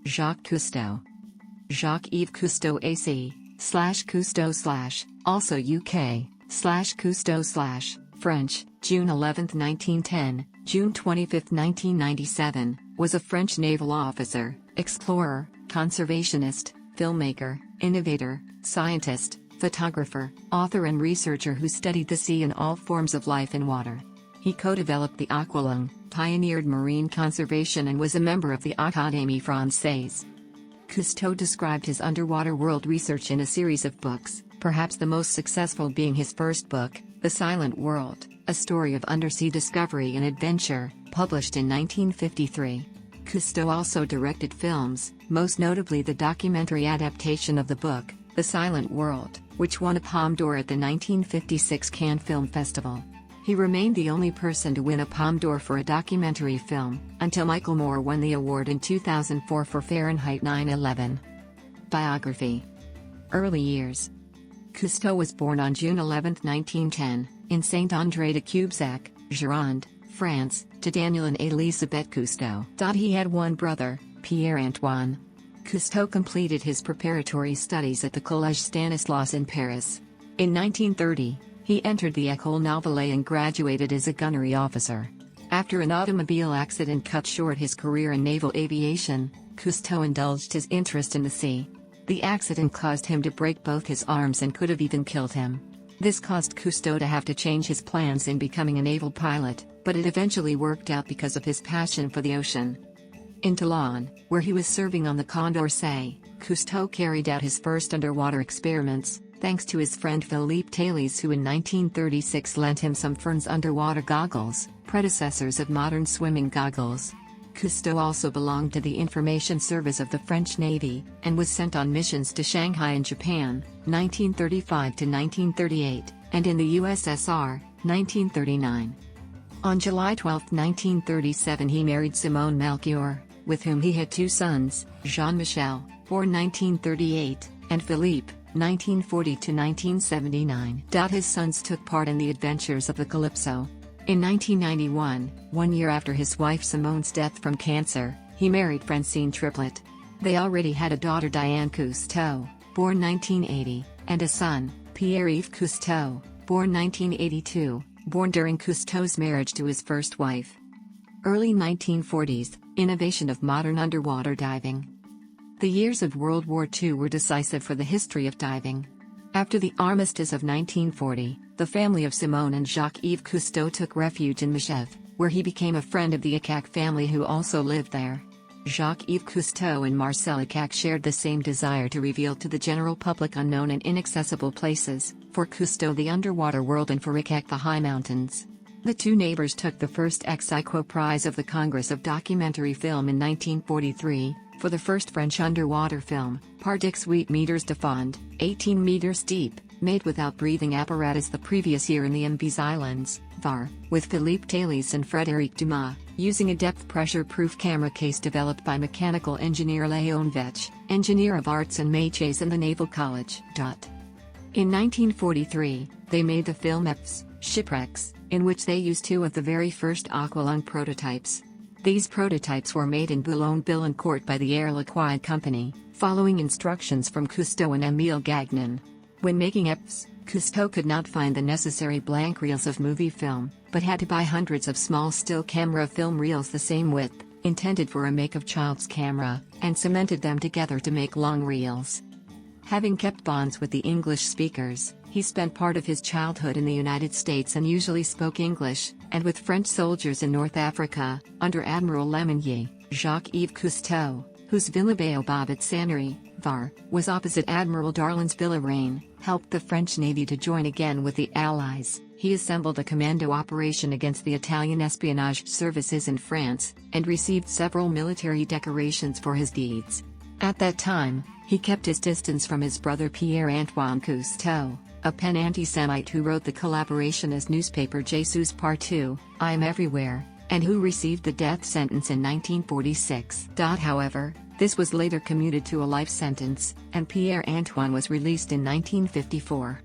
Jacques Cousteau. Jacques-Yves Cousteau AC, /Cousteau/ also UK, /Cousteau/ French, June 11, 1910, June 25, 1997, was a French naval officer, explorer, conservationist, filmmaker, innovator, scientist, photographer, author and researcher who studied the sea and all forms of life in water. He co-developed the aqua-lung, pioneered marine conservation and was a member of the Académie française. Cousteau described his underwater world research in a series of books, perhaps the most successful being his first book, The Silent World, a story of undersea discovery and adventure, published in 1953. Cousteau also directed films, most notably the documentary adaptation of the book, The Silent World, which won a Palme d'Or at the 1956 Cannes Film Festival. He remained the only person to win a Palme d'Or for a documentary film, until Michael Moore won the award in 2004 for Fahrenheit 9/11. Biography. Early years. Cousteau was born on June 11, 1910, in Saint-André-de-Cubzac, Gironde, France, to Daniel and Elisabeth Cousteau. He had one brother, Pierre-Antoine. Cousteau completed his preparatory studies at the Collège Stanislas in Paris. In 1930, he entered the École Normale and graduated as a gunnery officer. After an automobile accident cut short his career in naval aviation, Cousteau indulged his interest in the sea. The accident caused him to break both his arms and could have even killed him. This caused Cousteau to have to change his plans in becoming a naval pilot, but it eventually worked out because of his passion for the ocean. In Toulon, where he was serving on the Condorcet, Cousteau carried out his first underwater experiments, thanks to his friend Philippe Thales, who in 1936 lent him some Ferns underwater goggles, predecessors of modern swimming goggles. Cousteau also belonged to the information service of the French Navy, and was sent on missions to Shanghai in Japan, 1935 to 1938, and in the USSR, 1939. On July 12, 1937 he married Simone Melchior, with whom he had two sons, Jean-Michel, born 1938, and Philippe, 1940 to 1979. His sons took part in the adventures of the Calypso. In 1991, 1 year after his wife Simone's death from cancer, he married Francine Triplet. They already had a daughter, Diane Cousteau, born 1980, and a son, Pierre-Yves Cousteau, born 1982, born during Cousteau's marriage to his first wife. Early 1940s, innovation of modern underwater diving. The years of World War II were decisive for the history of diving. After the armistice of 1940, the family of Simone and Jacques-Yves Cousteau took refuge in Megève, where he became a friend of the Ikac family who also lived there. Jacques-Yves Cousteau and Marcel Ikac shared the same desire to reveal to the general public unknown and inaccessible places, for Cousteau the underwater world and for Ikac the high mountains. The two neighbors took the first ex-aequo prize of the Congress of Documentary Film in 1943, for the first French underwater film, Par 18 meters de fond, 18 meters deep, made without breathing apparatus the previous year in the Imbes Islands, Var, with Philippe Thales and Frédéric Dumas, using a depth-pressure-proof camera case developed by mechanical engineer Léon Vetch, engineer of arts and métiers in the Naval College. In 1943, they made the film Shipwrecks, in which they used two of the very first aqua-lung prototypes. These prototypes were made in Boulogne-Billancourt by the Air Liquide Company, following instructions from Cousteau and Émile Gagnon. When making Cousteau could not find the necessary blank reels of movie film, but had to buy hundreds of small still camera film reels the same width, intended for a make of child's camera, and cemented them together to make long reels. Having kept bonds with the English speakers, he spent part of his childhood in the United States and usually spoke English, and with French soldiers in North Africa, under Admiral Lemonnier, Jacques-Yves Cousteau, whose Villa Baobab at Sanary, Var, was opposite Admiral Darlan's Villa Reine, helped the French Navy to join again with the Allies. He assembled a commando operation against the Italian espionage services in France, and received several military decorations for his deeds. At that time, he kept his distance from his brother Pierre-Antoine Cousteau, a pen anti-Semite who wrote the collaborationist newspaper Jesus Partout, I Am Everywhere, and who received the death sentence in 1946. However, this was later commuted to a life sentence, and Pierre-Antoine was released in 1954.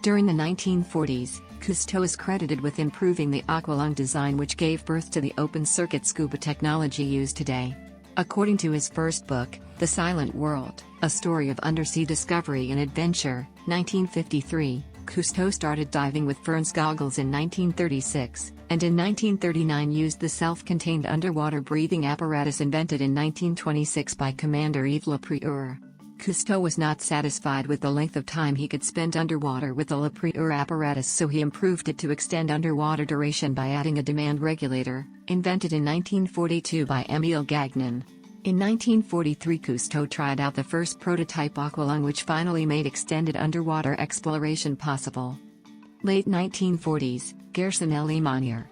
During the 1940s, Cousteau is credited with improving the aqua-lung design which gave birth to the open-circuit scuba technology used today. According to his first book, The Silent World, A Story of Undersea Discovery and Adventure, 1953, Cousteau started diving with Fern's goggles in 1936, and in 1939 used the self-contained underwater breathing apparatus invented in 1926 by Commander Yves Le Prieur. Cousteau was not satisfied with the length of time he could spend underwater with the Le Prieur apparatus, so he improved it to extend underwater duration by adding a demand regulator, invented in 1942 by Émile Gagnon. In 1943, Cousteau tried out the first prototype aqua-lung, which finally made extended underwater exploration possible. Late 1940s, Gerson Illuminated.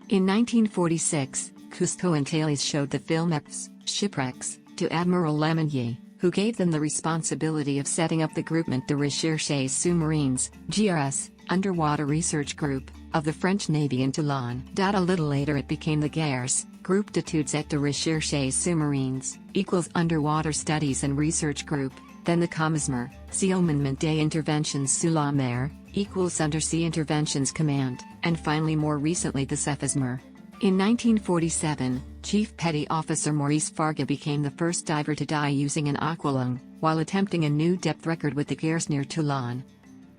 In 1946, Cousteau and Thales showed the film Shipwrecks to Admiral Lemonnier, who gave them the responsibility of setting up the Groupement de Recherche Sous-Marins (GRS) underwater research group of the French Navy in Toulon. A little later it became the GRS, Groupe d'études et de recherche sous-marines, equals Underwater Studies and Research Group, then the COMISMER, Commandement des Interventions sous la mer, equals Undersea Interventions Command, and finally more recently the CEFISMER. In 1947, Chief Petty Officer Maurice Farga became the first diver to die using an aqua-lung, while attempting a new depth record with the GRS near Toulon.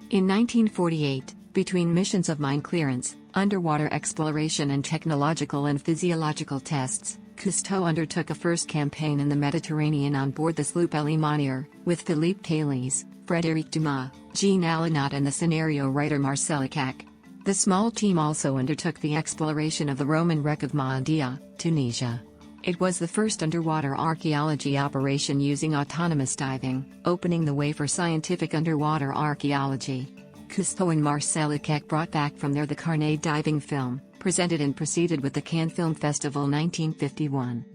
In 1948, between missions of mine clearance, underwater exploration and technological and physiological tests, Cousteau undertook a first campaign in the Mediterranean on board the sloop Illuminated, with Philippe Thales, Frédéric Dumas, Jean Alenat and the scenario writer Marcel Lecaq. The small team also undertook the exploration of the Roman wreck of Maadia, Tunisia. It was the first underwater archaeology operation using autonomous diving, opening the way for scientific underwater archaeology. Cousteau and Marcel Lecaq brought back from there the Carnet diving film, presented and preceded with the Cannes Film Festival 1951.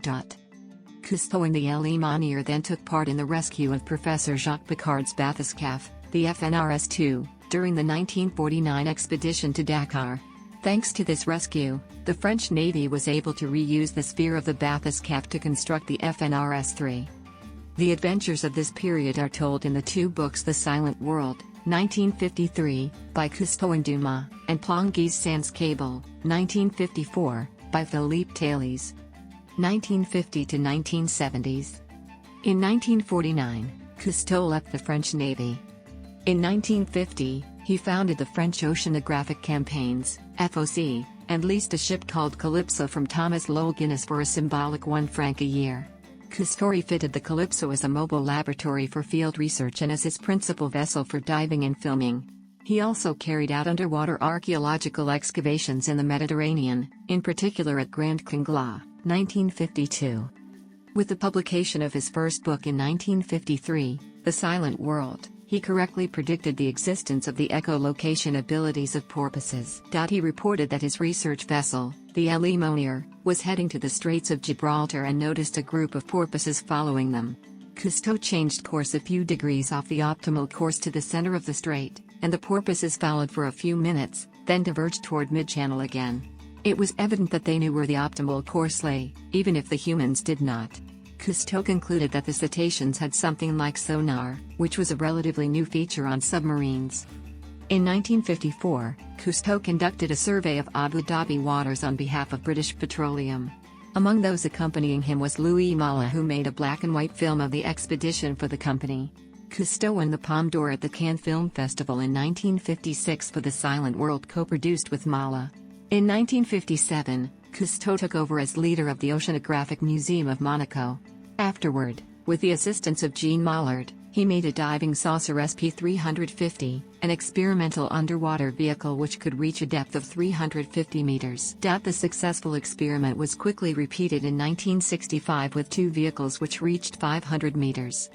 Cousteau and the Illuminated then took part in the rescue of Professor Jacques Picard's bathyscaphe, the FNRS-2, during the 1949 expedition to Dakar. Thanks to this rescue, the French Navy was able to reuse the sphere of the bathyscaphe to construct the FNRS-3. The adventures of this period are told in the two books The Silent World, 1953, by Cousteau and Dumas, and Plonge's Sans Cable, 1954, by Philippe Thales. 1950 to 1970s. In 1949, Cousteau left the French Navy. In 1950, he founded the French Oceanographic Campaigns, FOC, and leased a ship called Calypso from Thomas Lowell Guinness for a symbolic £1 a year. Cousteau refitted the Calypso as a mobile laboratory for field research and as his principal vessel for diving and filming. He also carried out underwater archaeological excavations in the Mediterranean, in particular at Grand Congla, 1952. With the publication of his first book in 1953, The Silent World, he correctly predicted the existence of the echolocation abilities of porpoises. He reported that his research vessel, the Illuminated, was heading to the Straits of Gibraltar and noticed a group of porpoises following them. Cousteau changed course a few degrees off the optimal course to the center of the strait, and the porpoises followed for a few minutes, then diverged toward mid-channel again. It was evident that they knew where the optimal course lay, even if the humans did not. Cousteau concluded that the cetaceans had something like sonar, which was a relatively new feature on submarines. In 1954, Cousteau conducted a survey of Abu Dhabi waters on behalf of British Petroleum. Among those accompanying him was Louis Malle, who made a black and white film of the expedition for the company. Cousteau won the Palme d'Or at the Cannes Film Festival in 1956 for The Silent World, co-produced with Malle. In 1957, Cousteau took over as leader of the Oceanographic Museum of Monaco. Afterward, with the assistance of Jean Mollard, he made a diving saucer SP-350, an experimental underwater vehicle which could reach a depth of 350 meters. The successful experiment was quickly repeated in 1965 with two vehicles which reached 500 meters.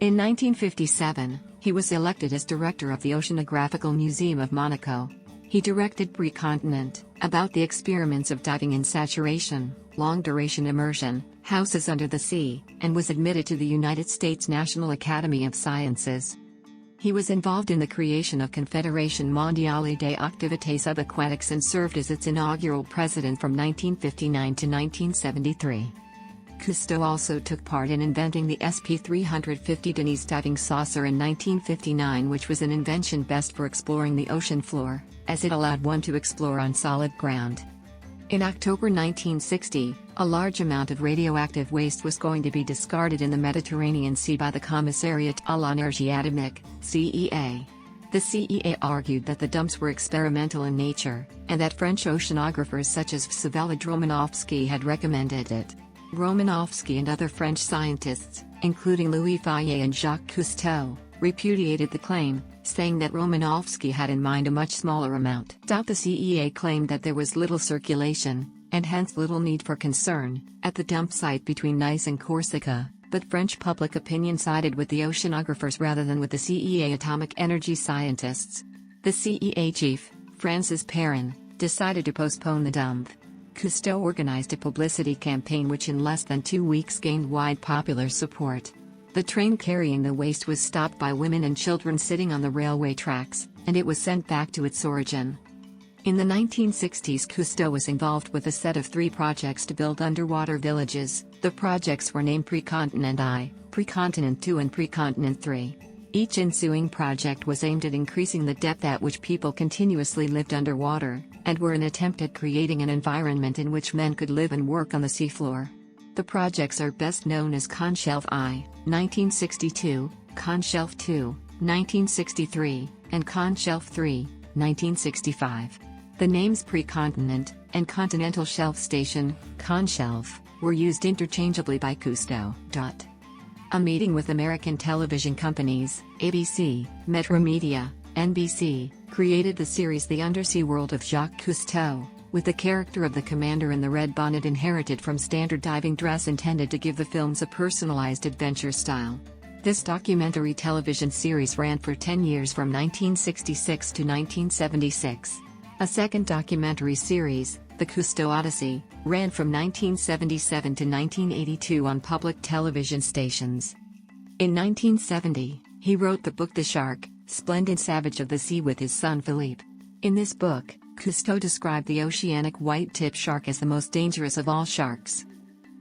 In 1957, he was elected as director of the Oceanographical Museum of Monaco. He directed Precontinent, about the experiments of diving in saturation, long-duration immersion, houses under the sea, and was admitted to the United States National Academy of Sciences. He was involved in the creation of Confédération Mondiale des Activités Subaquatiques and served as its inaugural president from 1959 to 1973. Cousteau also took part in inventing the SP-350 Denise diving saucer in 1959, which was an invention best for exploring the ocean floor, as it allowed one to explore on solid ground. In October 1960, a large amount of radioactive waste was going to be discarded in the Mediterranean Sea by the Commissariat à l'Énergie Atomique, CEA. The CEA argued that the dumps were experimental in nature, and that French oceanographers such as Vsevolod Romanovsky had recommended it. Romanovsky and other French scientists, including Louis Fayet and Jacques Cousteau, repudiated the claim, saying that Romanovsky had in mind a much smaller amount. The CEA claimed that there was little circulation, and hence little need for concern, at the dump site between Nice and Corsica, but French public opinion sided with the oceanographers rather than with the CEA atomic energy scientists. The CEA chief, Francis Perrin, decided to postpone the dump. Cousteau organized a publicity campaign which in less than 2 weeks gained wide popular support. The train carrying the waste was stopped by women and children sitting on the railway tracks, and it was sent back to its origin. In the 1960s, Cousteau was involved with a set of 3 projects to build underwater villages. The projects were named Precontinent I, Precontinent II and Precontinent III. Each ensuing project was aimed at increasing the depth at which people continuously lived underwater, and were an attempt at creating an environment in which men could live and work on the seafloor. The projects are best known as Conshelf I, 1962, Conshelf II, 1963, and Conshelf III, 1965. The names Precontinent and Continental Shelf Station, Conshelf, were used interchangeably by Cousteau. A meeting with American television companies, ABC, Metromedia, NBC, created the series The Undersea World of Jacques Cousteau, with the character of the commander in the red bonnet inherited from standard diving dress intended to give the films a personalized adventure style. This documentary television series ran for 10 years from 1966 to 1976. A second documentary series, The Cousteau Odyssey, ran from 1977 to 1982 on public television stations. In 1970, he wrote the book The Shark, Splendid Savage of the Sea with his son Philippe. In this book, Cousteau described the oceanic white-tip shark as the most dangerous of all sharks.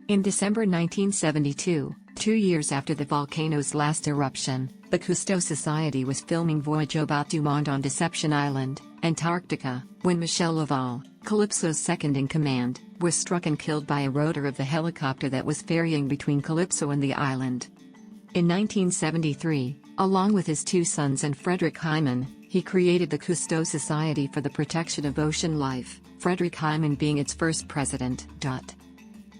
In December 1972, 2 years after the volcano's last eruption, the Cousteau Society was filming Voyage au Bout du Monde on Deception Island, Antarctica, when Michel Laval, Calypso's second-in-command, was struck and killed by a rotor of the helicopter that was ferrying between Calypso and the island. In 1973, along with his 2 sons and Frederick Hyman, he created the Cousteau Society for the Protection of Ocean Life, Frederick Hyman being its first president.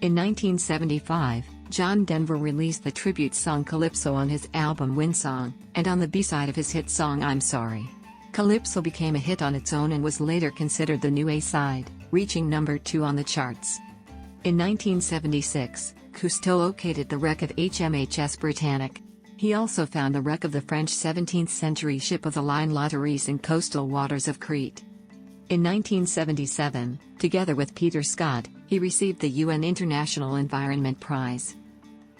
In 1975, John Denver released the tribute song Calypso on his album Windsong, and on the B-side of his hit song I'm Sorry. Calypso became a hit on its own and was later considered the new A-side, reaching number 2 on the charts. In 1976, Cousteau located the wreck of HMHS Britannic. He also found the wreck of the French 17th-century ship of the line La Therese in coastal waters of Crete. In 1977, together with Peter Scott, he received the UN International Environment Prize.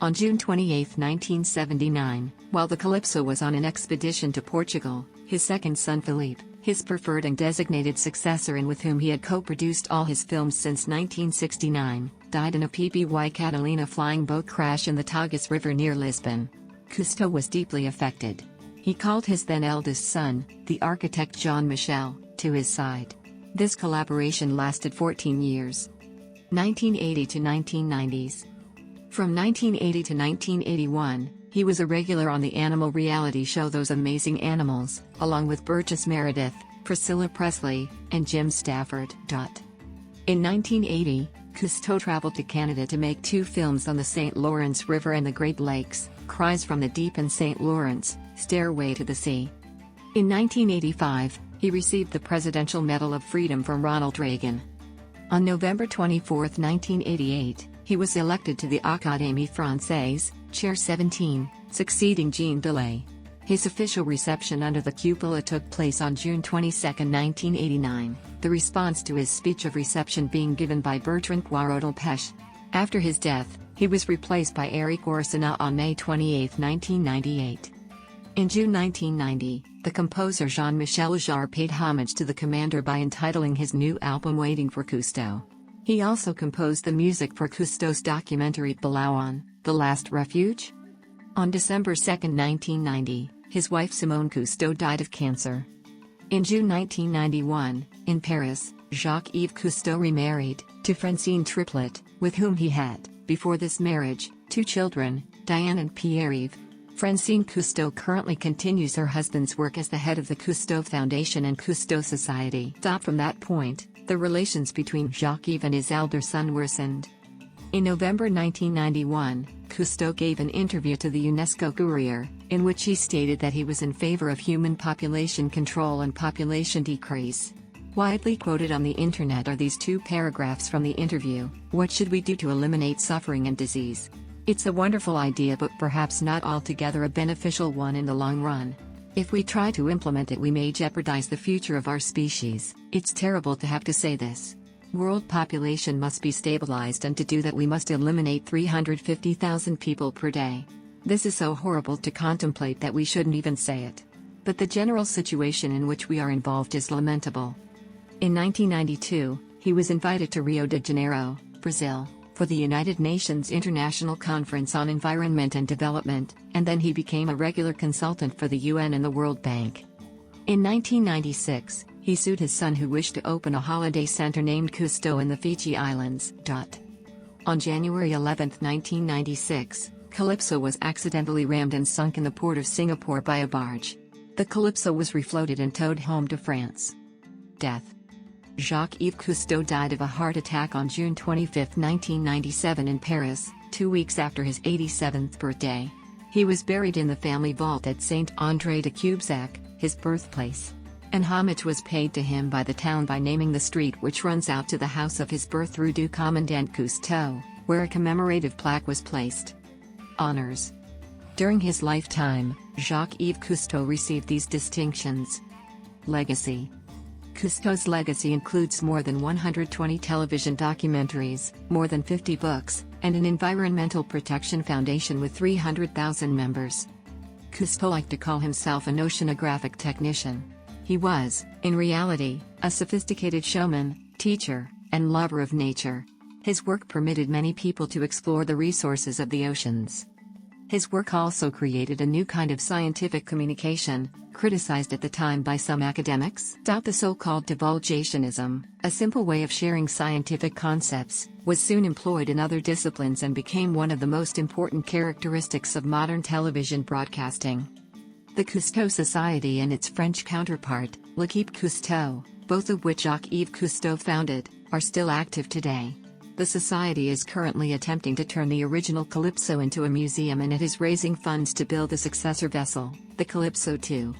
On June 28, 1979, while the Calypso was on an expedition to Portugal, his second son Philippe, his preferred and designated successor and with whom he had co-produced all his films since 1969, died in a PBY Catalina flying boat crash in the Tagus River near Lisbon. Cousteau was deeply affected. He called his then eldest son, the architect Jean-Michel, to his side. This collaboration lasted 14 years. 1980 to 1990s. From 1980 to 1981, he was a regular on the animal reality show Those Amazing Animals, along with Burgess Meredith, Priscilla Presley, and Jim Stafford. In 1980, Cousteau traveled to Canada to make 2 films on the St. Lawrence River and the Great Lakes, Cries from the Deep and St. Lawrence, Stairway to the Sea. In 1985, he received the Presidential Medal of Freedom from Ronald Reagan. On November 24, 1988, he was elected to the Académie française, Chair 17, succeeding Jean Delay. His official reception under the cupola took place on June 22, 1989, the response to his speech of reception being given by Bertrand Poirot-Delpech. After his death, he was replaced by Eric Orsena on May 28, 1998. In June 1990, the composer Jean-Michel Jarre paid homage to the commander by entitling his new album Waiting for Cousteau. He also composed the music for Cousteau's documentary Balawan, The Last Refuge. On December 2, 1990, his wife Simone Cousteau died of cancer. In June 1991, in Paris, Jacques-Yves Cousteau remarried, To Francine Triplet, with whom he had, before this marriage, 2 children, Diane and Pierre-Yves. Francine Cousteau currently continues her husband's work as the head of the Cousteau Foundation and Cousteau Society. From that point, the relations between Jacques-Yves and his elder son worsened. In November 1991, Cousteau gave an interview to the UNESCO Courier, in which he stated that he was in favor of human population control and population decrease. Widely quoted on the internet are these 2 paragraphs from the interview: "What should we do to eliminate suffering and disease? It's a wonderful idea, but perhaps not altogether a beneficial one in the long run. If we try to implement it, we may jeopardize the future of our species. It's terrible to have to say this. World population must be stabilized, and to do that we must eliminate 350,000 people per day. This is so horrible to contemplate that we shouldn't even say it. But the general situation in which we are involved is lamentable." In 1992, he was invited to Rio de Janeiro, Brazil, for the United Nations International Conference on Environment and Development, and then he became a regular consultant for the UN and the World Bank. In 1996, he sued his son, who wished to open a holiday center named Cousteau in the Fiji Islands. On January 11, 1996, Calypso was accidentally rammed and sunk in the port of Singapore by a barge. The Calypso was refloated and towed home to France. Death. Jacques-Yves Cousteau died of a heart attack on June 25, 1997 in Paris, 2 weeks after his 87th birthday. He was buried in the family vault at Saint-André de Cubzac, his birthplace. And homage was paid to him by the town by naming the street which runs out to the house of his birth, Rue du Commandant Cousteau, where a commemorative plaque was placed. Honors. During his lifetime, Jacques-Yves Cousteau received these distinctions. Legacy. Cousteau's legacy includes more than 120 television documentaries, more than 50 books, and an environmental protection foundation with 300,000 members. Cousteau liked to call himself an oceanographic technician. He was, in reality, a sophisticated showman, teacher, and lover of nature. His work permitted many people to explore the resources of the oceans. His work also created a new kind of scientific communication, criticized at the time by some academics. The so-called divulgationism, a simple way of sharing scientific concepts, was soon employed in other disciplines and became one of the most important characteristics of modern television broadcasting. The Cousteau Society and its French counterpart, L'Équipe Cousteau, both of which Jacques-Yves Cousteau founded, are still active today. The society is currently attempting to turn the original Calypso into a museum, and it is raising funds to build a successor vessel, the Calypso II.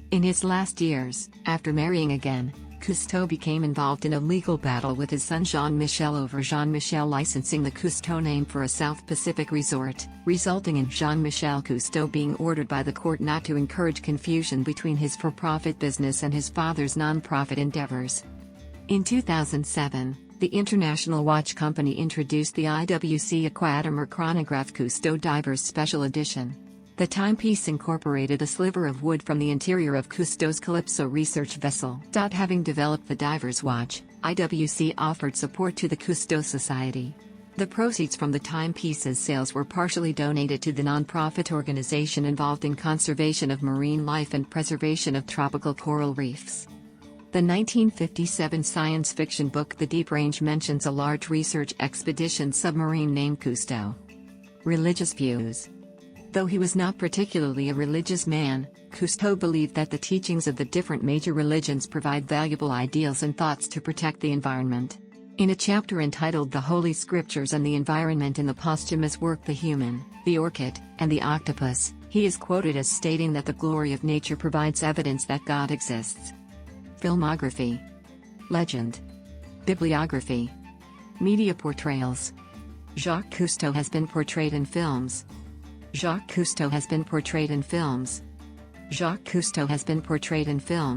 In his last years, after marrying again, Cousteau became involved in a legal battle with his son Jean-Michel over Jean-Michel licensing the Cousteau name for a South Pacific resort, resulting in Jean-Michel Cousteau being ordered by the court not to encourage confusion between his for-profit business and his father's non-profit endeavors. In 2007, the International Watch Company introduced the IWC Aqua-lung chronograph Cousteau Divers Special Edition. The timepiece incorporated a sliver of wood from the interior of Cousteau's Calypso research vessel. Having developed the diver's watch, IWC offered support to the Cousteau Society. The proceeds from the timepieces sales were partially donated to the non-profit organization involved in conservation of marine life and preservation of tropical coral reefs. The 1957 science fiction book The Deep Range mentions a large research expedition submarine named Cousteau. Religious views. Though he was not particularly a religious man, Cousteau believed that the teachings of the different major religions provide valuable ideals and thoughts to protect the environment. In a chapter entitled The Holy Scriptures and the Environment in the posthumous work The Human, the Orchid, and the Octopus, he is quoted as stating that the glory of nature provides evidence that God exists. Filmography. Legend. Bibliography. Media portrayals. Jacques Cousteau has been portrayed in films. Jacques Cousteau has been portrayed in films. Jacques Cousteau has been portrayed in films.